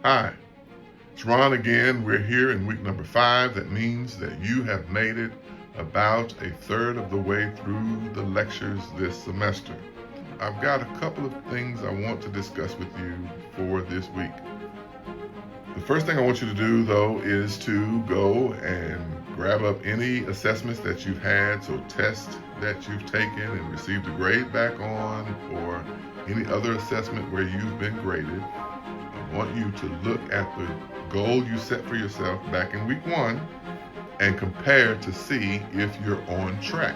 Hi, it's Ron again. We're here in week number 5. That means that you have made it about a third of the way through the lectures this semester. I've got a couple of things I want to discuss with you for this week. The first thing I want you to do, though, is to go and grab up any assessments that you've had, so tests that you've taken and received a grade back on, or any other assessment where you've been graded. I want you to look at the goal you set for yourself back in week 1 and compare to see if you're on track.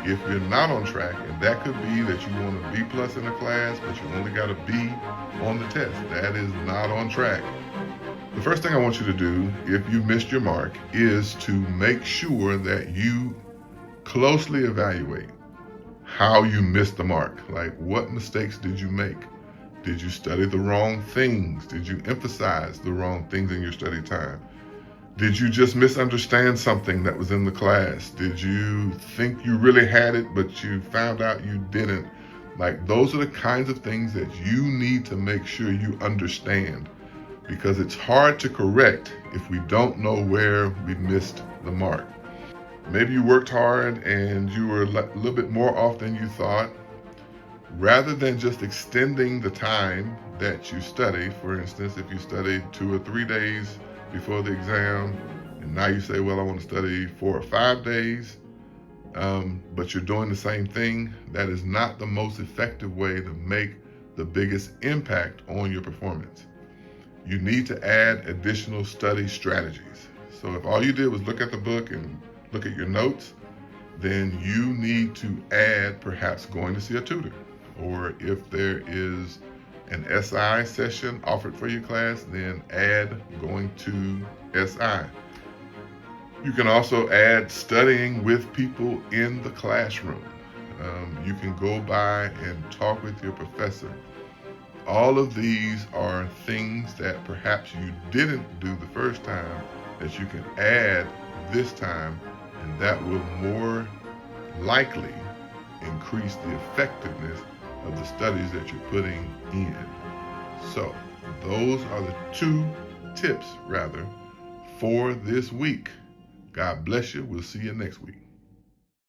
If you're not on track, and that could be that you want a B plus in a class, but you only got a B on the test, that is not on track. The first thing I want you to do, if you missed your mark, is to make sure that you closely evaluate how you missed the mark. Like, what mistakes did you make? Did you study the wrong things? Did you emphasize the wrong things in your study time? Did you just misunderstand something that was in the class? Did you think you really had it, but you found out you didn't? Like, those are the kinds of things that you need to make sure you understand, because it's hard to correct if we don't know where we missed the mark. Maybe you worked hard and you were a little bit more off than you thought. Rather than just extending the time that you study, for instance, if you studied 2 or 3 days before the exam, and now you say, well, I want to study 4 or 5 days, but you're doing the same thing, that is not the most effective way to make the biggest impact on your performance. You need to add additional study strategies. So if all you did was look at the book and look at your notes, then you need to add perhaps going to see a tutor. Or if there is an SI session offered for your class, then add going to SI. You can also add studying with people in the classroom. You can go by and talk with your professor. All of these are things that perhaps you didn't do the first time that you can add this time, and that will more likely increase the effectiveness of the studies that you're putting in. So those are the 2 tips, for this week. God bless you. We'll see you next week.